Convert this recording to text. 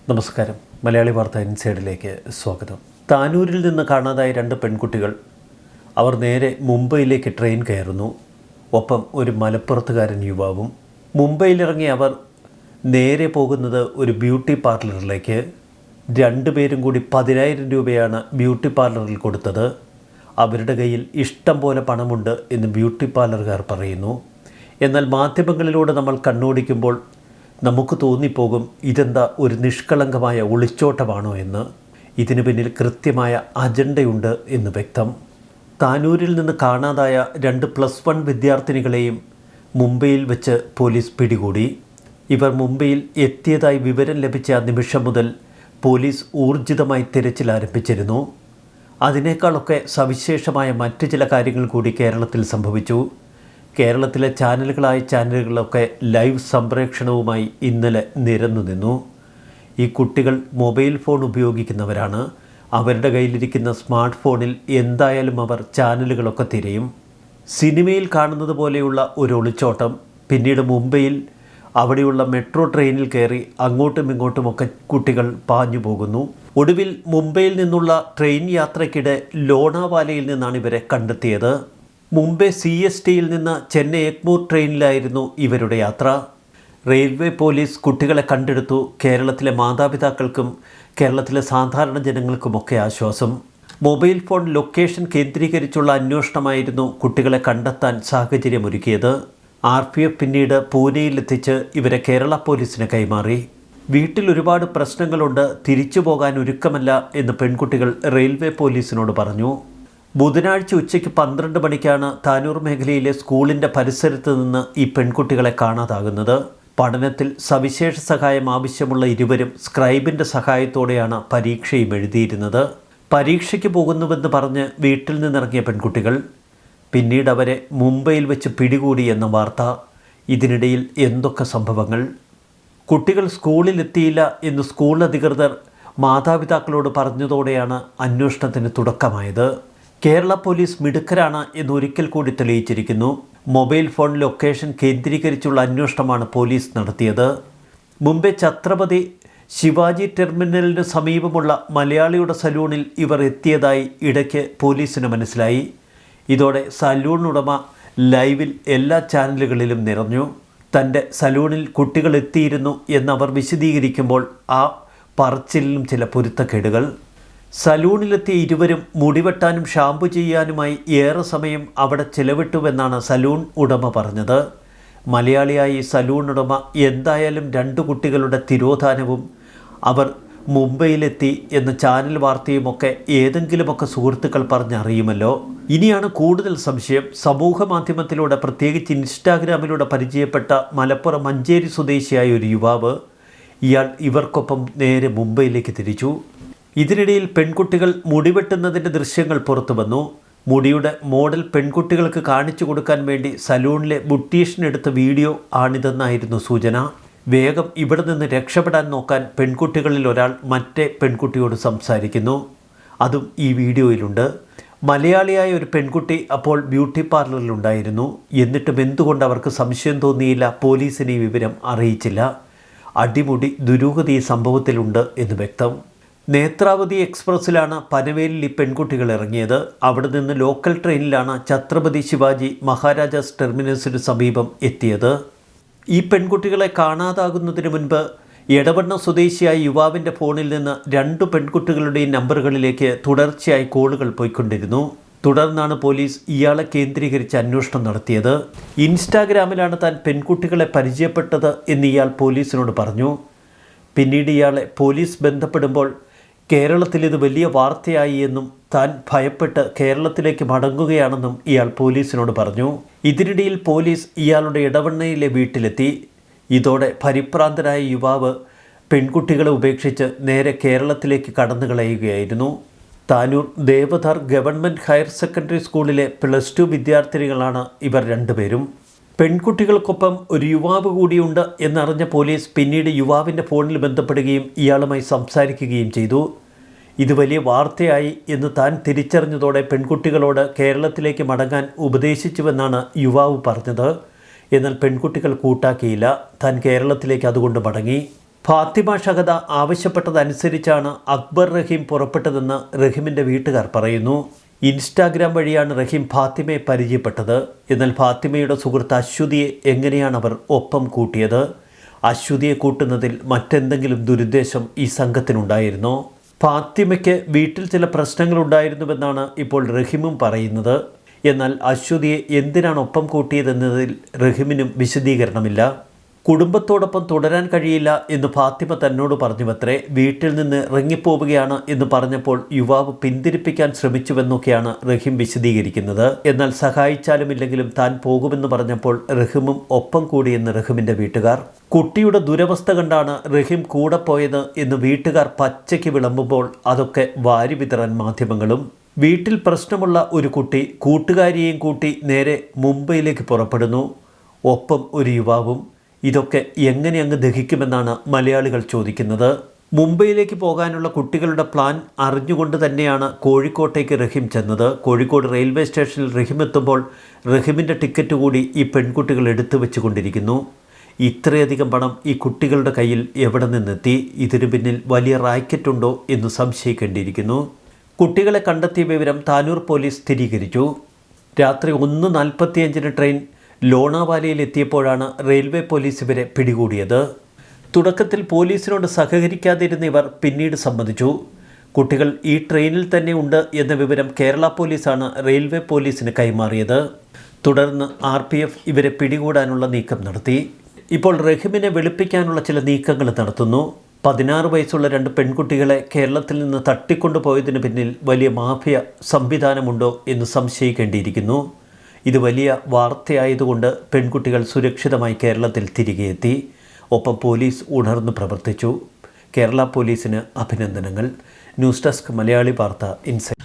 നമസ്കാരം. മലയാളി വാർത്ത ഇൻസൈഡിലേക്ക് സ്വാഗതം. താനൂരിൽ നിന്ന് കാണാതായ 2 പെൺകുട്ടികൾ അവർ നേരെ മുംബൈയിലേക്ക് ട്രെയിൻ കയറുന്നു. ഒപ്പം ഒരു മലപ്പുറത്തുകാരൻ യുവാവും. മുംബൈയിലിറങ്ങി അവർ നേരെ പോകുന്നത് ഒരു ബ്യൂട്ടി പാർലറിലേക്ക്. 2 പേരും കൂടി 10,000 രൂപയാണ് ബ്യൂട്ടി പാർലറിൽ കൊടുത്തത്. അവരുടെ കയ്യിൽ ഇഷ്ടം പോലെ പണമുണ്ട് എന്ന് ബ്യൂട്ടി പാർലറുകാർ പറയുന്നു. എന്നാൽ മാധ്യമങ്ങളിലൂടെ നമ്മൾ കണ്ണോടിക്കുമ്പോൾ നമുക്ക് തോന്നിപ്പോകും, ഇതെന്താ ഒരു നിഷ്കളങ്കമായ ഒളിച്ചോട്ടമാണോ എന്ന്. ഇതിനു പിന്നിൽ കൃത്യമായ അജണ്ടയുണ്ട് എന്ന് വ്യക്തം. താനൂരിൽ നിന്ന് കാണാതായ 2 +1 വിദ്യാർത്ഥിനികളെയും മുംബൈയിൽ വെച്ച് പോലീസ് പിടികൂടി. ഇവർ മുംബൈയിൽ എത്തിയതായി വിവരം ലഭിച്ച നിമിഷം മുതൽ പോലീസ് ഊർജിതമായി തിരച്ചിൽ ആരംഭിച്ചിരുന്നു. അതിനേക്കാളൊക്കെ സവിശേഷമായ മറ്റു ചില കാര്യങ്ങൾ കൂടി കേരളത്തിൽ സംഭവിച്ചു. കേരളത്തിലെ ചാനലുകളൊക്കെ ലൈവ് സംപ്രേക്ഷണവുമായി ഇന്നലെ നിരന്നു നിന്നു. ഈ കുട്ടികൾ മൊബൈൽ ഫോൺ ഉപയോഗിക്കുന്നവരാണ്. അവരുടെ കയ്യിലിരിക്കുന്ന സ്മാർട്ട് ഫോണിൽ എന്തായാലും അവർ ചാനലുകളൊക്കെ തിരയും. സിനിമയിൽ കാണുന്നത് പോലെയുള്ള ഒരു ഒളിച്ചോട്ടം. പിന്നീട് മുംബൈയിൽ അവിടെയുള്ള മെട്രോ ട്രെയിനിൽ കയറി അങ്ങോട്ടും ഇങ്ങോട്ടുമൊക്കെ കുട്ടികൾ പാഞ്ഞു പോകുന്നു. ഒടുവിൽ മുംബൈയിൽ നിന്നുള്ള ട്രെയിൻ യാത്രയ്ക്കിടെ ലോണാവാലയിൽ നിന്നാണ് ഇവരെ കണ്ടെത്തിയത്. മുംബൈ CSTയിൽ നിന്ന് ചെന്നൈ എഗ്മൂർ ട്രെയിനിലായിരുന്നു ഇവരുടെ യാത്ര. റെയിൽവേ പോലീസ് കുട്ടികളെ കണ്ടെടുത്തു. കേരളത്തിലെ മാതാപിതാക്കൾക്കും കേരളത്തിലെ സാധാരണ ജനങ്ങൾക്കുമൊക്കെ ആശ്വാസം. മൊബൈൽ ഫോൺ ലൊക്കേഷൻ കേന്ദ്രീകരിച്ചുള്ള അന്വേഷണമായിരുന്നു കുട്ടികളെ കണ്ടെത്താൻ സാഹചര്യമൊരുക്കിയത്. RPF പിന്നീട് പൂനെയിലെത്തിച്ച് ഇവരെ കേരള പോലീസിന് കൈമാറി. വീട്ടിൽ ഒരുപാട് പ്രശ്നങ്ങളുണ്ട്, തിരിച്ചു പോകാൻ ഒരുക്കമല്ല എന്ന് പെൺകുട്ടികൾ റെയിൽവേ പോലീസിനോട് പറഞ്ഞു. ബുധനാഴ്ച ഉച്ചയ്ക്ക് 12 മണിക്കാണ് താനൂർ മേഖലയിലെ സ്കൂളിൻ്റെ പരിസരത്ത് നിന്ന് ഈ പെൺകുട്ടികളെ കാണാതാകുന്നത്. പഠനത്തിൽ സവിശേഷ സഹായം ആവശ്യമുള്ള ഇരുവരും സ്ക്രൈബിൻ്റെ സഹായത്തോടെയാണ് പരീക്ഷയും എഴുതിയിരുന്നത്. പരീക്ഷയ്ക്ക് പോകുന്നുവെന്ന് പറഞ്ഞ് വീട്ടിൽ നിന്നിറങ്ങിയ പെൺകുട്ടികൾ പിന്നീട് അവരെ മുംബൈയിൽ വെച്ച് പിടികൂടി എന്ന വാർത്ത. ഇതിനിടയിൽ എന്തൊക്കെ സംഭവങ്ങൾ. കുട്ടികൾ സ്കൂളിലെത്തിയില്ല എന്ന് സ്കൂൾ അധികൃതർ മാതാപിതാക്കളോട് പറഞ്ഞതോടെയാണ് അന്വേഷണത്തിന് തുടക്കമായത്. കേരള പോലീസ് മിടുക്കരാണ് എന്ന് ഒരിക്കൽ കൂടി തെളിയിച്ചിരിക്കുന്നു. മൊബൈൽ ഫോൺ ലൊക്കേഷൻ കേന്ദ്രീകരിച്ചുള്ള അന്വേഷണമാണ് പോലീസ് നടത്തിയത്. മുംബൈ ഛത്രപതി ശിവാജി ടെർമിനലിന് സമീപമുള്ള മലയാളിയുടെ സലൂണിൽ ഇവർ എത്തിയതായി ഇടയ്ക്ക് പോലീസിന് മനസ്സിലായി. ഇതോടെ സലൂൺ ഉടമ ലൈവിൽ എല്ലാ ചാനലുകളിലും നിറഞ്ഞു. തൻ്റെ സലൂണിൽ കുട്ടികൾ എത്തിയിരുന്നു എന്നവർ വിശദീകരിക്കുമ്പോൾ ആ പറച്ചിലിലും ചില പൊരുത്തക്കേടുകൾ. സലൂണിലെത്തിയ ഇരുവരും മുടിവെട്ടാനും ഷാമ്പു ചെയ്യാനുമായി ഏറെ സമയം അവിടെ ചിലവിട്ടുവെന്നാണ് സലൂൺ ഉടമ പറഞ്ഞത്. മലയാളിയായ ഈ സലൂൺ ഉടമ എന്തായാലും 2 കുട്ടികളുടെ തിരോധാനവും അവർ മുംബൈയിലെത്തി എന്ന ചാനൽ വാർത്തയുമൊക്കെ ഏതെങ്കിലുമൊക്കെ സുഹൃത്തുക്കൾ പറഞ്ഞറിയുമല്ലോ. ഇനിയാണ് കൂടുതൽ സംശയം. സമൂഹ മാധ്യമത്തിലൂടെ, പ്രത്യേകിച്ച് ഇൻസ്റ്റാഗ്രാമിലൂടെ പരിചയപ്പെട്ട മലപ്പുറം മഞ്ചേരി സ്വദേശിയായ ഒരു യുവാവ്, ഇയാൾ ഇവർക്കൊപ്പം നേരെ മുംബൈയിലേക്ക് തിരിച്ചു. ഇതിനിടയിൽ പെൺകുട്ടികൾ മുടിവെട്ടുന്നതിൻ്റെ ദൃശ്യങ്ങൾ പുറത്തു വന്നു. മുടിയുടെ മോഡൽ പെൺകുട്ടികൾക്ക് കാണിച്ചു കൊടുക്കാൻ വേണ്ടി സലൂണിലെ ബ്യൂട്ടീഷ്യനെടുത്ത വീഡിയോ ആണിതെന്നായിരുന്നു സൂചന. വേഗം ഇവിടെ നിന്ന് രക്ഷപ്പെടാൻ നോക്കാൻ പെൺകുട്ടികളിൽ ഒരാൾ മറ്റേ പെൺകുട്ടിയോട് സംസാരിക്കുന്നു. അതും ഈ വീഡിയോയിലുണ്ട്. മലയാളിയായ ഒരു പെൺകുട്ടി അപ്പോൾ ബ്യൂട്ടി പാർലറിലുണ്ടായിരുന്നു. എന്നിട്ടും എന്തുകൊണ്ട് അവർക്ക് സംശയം തോന്നിയില്ല, പോലീസിനെ ഈ വിവരം അറിയിച്ചില്ല? അടിമുടി ദുരൂഹത ഈ സംഭവത്തിലുണ്ട് എന്ന് വ്യക്തം. നേത്രാവതി എക്സ്പ്രസ്സിലാണ് പനവേലിൽ ഈ പെൺകുട്ടികൾ ഇറങ്ങിയത്. അവിടെ നിന്ന് ലോക്കൽ ട്രെയിനിലാണ് ഛത്രപതി ശിവാജി മഹാരാജാസ് ടെർമിനസിന് സമീപം എത്തിയത്. ഈ പെൺകുട്ടികളെ കാണാതാകുന്നതിന് മുൻപ് എടവണ്ണ സ്വദേശിയായ യുവാവിൻ്റെ ഫോണിൽ നിന്ന് 2 പെൺകുട്ടികളുടെയും നമ്പറുകളിലേക്ക് തുടർച്ചയായി കോളുകൾ പോയിക്കൊണ്ടിരുന്നു. തുടർന്നാണ് പോലീസ് ഇയാളെ കേന്ദ്രീകരിച്ച് അന്വേഷണം നടത്തിയത്. ഇൻസ്റ്റാഗ്രാമിലാണ് താൻ പെൺകുട്ടികളെ പരിചയപ്പെട്ടത് എന്ന് ഇയാൾ പോലീസിനോട് പറഞ്ഞു. പിന്നീട് ഇയാളെ പോലീസ് ബന്ധപ്പെടുമ്പോൾ കേരളത്തിൽ ഇത് വലിയ വാർത്തയായി എന്നും താൻ ഭയപ്പെട്ട് കേരളത്തിലേക്ക് മടങ്ങുകയാണെന്നും ഇയാൾ പോലീസിനോട് പറഞ്ഞു. ഇതിനിടയിൽ പോലീസ് ഇയാളുടെ ഇടവണ്ണയിലെ വീട്ടിലെത്തി. ഇതോടെ പരിഭ്രാന്തരായ യുവാവ് പെൺകുട്ടികളെ ഉപേക്ഷിച്ച് നേരെ കേരളത്തിലേക്ക് കടന്നു കളയുകയായിരുന്നു. Tanur Devadhar government higher secondary സ്കൂളിലെ +2 വിദ്യാർത്ഥിനികളാണ് ഇവർ 2 പേരും. പെൺകുട്ടികൾക്കൊപ്പം ഒരു യുവാവ് കൂടിയുണ്ട് എന്നറിഞ്ഞ പോലീസ് പിന്നീട് യുവാവിൻ്റെ ഫോണിൽ ബന്ധപ്പെടുകയും ഇയാളുമായി സംസാരിക്കുകയും ചെയ്തു. ഇത് വലിയ വാർത്തയായി എന്ന് താൻ തിരിച്ചറിഞ്ഞതോടെ പെൺകുട്ടികളോട് കേരളത്തിലേക്ക് മടങ്ങാൻ ഉപദേശിച്ചുവെന്നാണ് യുവാവ് പറഞ്ഞത്. എന്നാൽ പെൺകുട്ടികൾ കൂട്ടാക്കിയില്ല. താൻ കേരളത്തിലേക്ക് അതുകൊണ്ട് മടങ്ങി. ഫാത്തിമ ഷഹദ ആവശ്യപ്പെട്ടതനുസരിച്ചാണ് അക്ബർ റഹീം പുറപ്പെട്ടതെന്ന് റഹീമിൻ്റെ വീട്ടുകാർ പറയുന്നു. ഇൻസ്റ്റാഗ്രാം വഴിയാണ് റഹീം ഫാത്തിമയെ പരിചയപ്പെട്ടത്. എന്നാൽ ഫാത്തിമയുടെ സുഹൃത്ത് അശ്വതിയെ എങ്ങനെയാണ് അവർ ഒപ്പം കൂട്ടിയത്? അശ്വതിയെ കൂട്ടുന്നതിൽ മറ്റെന്തെങ്കിലും ദുരുദ്ദേശം ഈ സംഘത്തിനുണ്ടായിരുന്നോ? ഫാത്തിമയ്ക്ക് വീട്ടിൽ ചില പ്രശ്നങ്ങളുണ്ടായിരുന്നുവെന്നാണ് ഇപ്പോൾ റഹീമും പറയുന്നത്. എന്നാൽ അശ്വതിയെ എന്തിനാണ് ഒപ്പം കൂട്ടിയതെന്നതിൽ റഹീമിനും വിശദീകരണമില്ല. കുടുംബത്തോടൊപ്പം തുടരാൻ കഴിയില്ല എന്ന് ഫാത്തിമ തന്നോട് പറഞ്ഞുവത്രേ. വീട്ടിൽ നിന്ന് ഇറങ്ങിപ്പോവുകയാണ് എന്ന് പറഞ്ഞപ്പോൾ യുവാവ് പിന്തിരിപ്പിക്കാൻ ശ്രമിച്ചുവെന്നൊക്കെയാണ് റഹീം വിശദീകരിക്കുന്നത്. എന്നാൽ സഹായിച്ചാലുമില്ലെങ്കിലും താൻ പോകുമെന്ന് പറഞ്ഞപ്പോൾ റഹീമും ഒപ്പം കൂടിയെന്ന് റഹീമിൻ്റെ വീട്ടുകാർ. കുട്ടിയുടെ ദുരവസ്ഥ കണ്ടാണ് റഹീം കൂടെ പോയത് എന്ന് വീട്ടുകാർ പച്ചയ്ക്ക് വിളമ്പുമ്പോൾ അതൊക്കെ വാരി വിതറാൻ മാധ്യമങ്ങളും. വീട്ടിൽ പ്രശ്നമുള്ള ഒരു കുട്ടി കൂട്ടുകാരിയെയും കൂട്ടി നേരെ മുംബൈയിലേക്ക് പുറപ്പെടുന്നു, ഒപ്പം ഒരു യുവാവും. ഇതൊക്കെ എങ്ങനെ അങ്ങ് ദഹിക്കുമെന്നാണ് മലയാളികൾ ചോദിക്കുന്നത്. മുംബൈയിലേക്ക് പോകാനുള്ള കുട്ടികളുടെ പ്ലാൻ അറിഞ്ഞുകൊണ്ട് തന്നെയാണ് കോഴിക്കോട്ടേക്ക് റഹീം ചെന്നത്. കോഴിക്കോട് റെയിൽവേ സ്റ്റേഷനിൽ റഹീം എത്തുമ്പോൾ റഹീമിൻ്റെ ടിക്കറ്റ് കൂടി ഈ പെൺകുട്ടികൾ എടുത്തു വെച്ചുകൊണ്ടിരിക്കുന്നു. ഇത്രയധികം പണം ഈ കുട്ടികളുടെ കയ്യിൽ എവിടെ നിന്നെത്തി? ഇതിനു പിന്നിൽ വലിയ റാക്കറ്റുണ്ടോ എന്ന് സംശയിക്കേണ്ടിയിരിക്കുന്നു. കുട്ടികളെ കണ്ടെത്തിയ വിവരം താനൂർ പോലീസ് സ്ഥിരീകരിച്ചു. രാത്രി 1:45 ട്രെയിൻ ലോണാവാലയിൽ എത്തിയപ്പോഴാണ് റെയിൽവേ പോലീസ് ഇവരെ പിടികൂടിയത്. തുടക്കത്തിൽ പോലീസിനോട് സഹകരിക്കാതിരുന്ന ഇവർ പിന്നീട് സമ്മതിച്ചു. കുട്ടികൾ ഈ ട്രെയിനിൽ തന്നെ ഉണ്ട് എന്ന വിവരം കേരള പോലീസാണ് റെയിൽവേ പോലീസിന് കൈമാറിയത്. തുടർന്ന് RPF ഇവരെ പിടികൂടാനുള്ള നീക്കം നടത്തി. ഇപ്പോൾ റഹീമിനെ വെളുപ്പിക്കാനുള്ള ചില നീക്കങ്ങൾ നടത്തുന്നു. 16 വയസ്സുള്ള 2 പെൺകുട്ടികളെ കേരളത്തിൽ നിന്ന് തട്ടിക്കൊണ്ടുപോയതിന് പിന്നിൽ വലിയ മാഫിയ സംവിധാനമുണ്ടോ എന്ന് സംശയിക്കേണ്ടിയിരിക്കുന്നു. ഇത് വലിയ വാർത്തയായതുകൊണ്ട് പെൺകുട്ടികൾ സുരക്ഷിതമായി കേരളത്തിൽ തിരികെ എത്തി. ഒപ്പം പോലീസ് ഉണർന്നു പ്രവർത്തിച്ചു. കേരള പോലീസിന് അഭിനന്ദനങ്ങൾ. ന്യൂസ് ഡെസ്ക് മലയാളി വാർത്ത ഇൻസൈറ്റ്.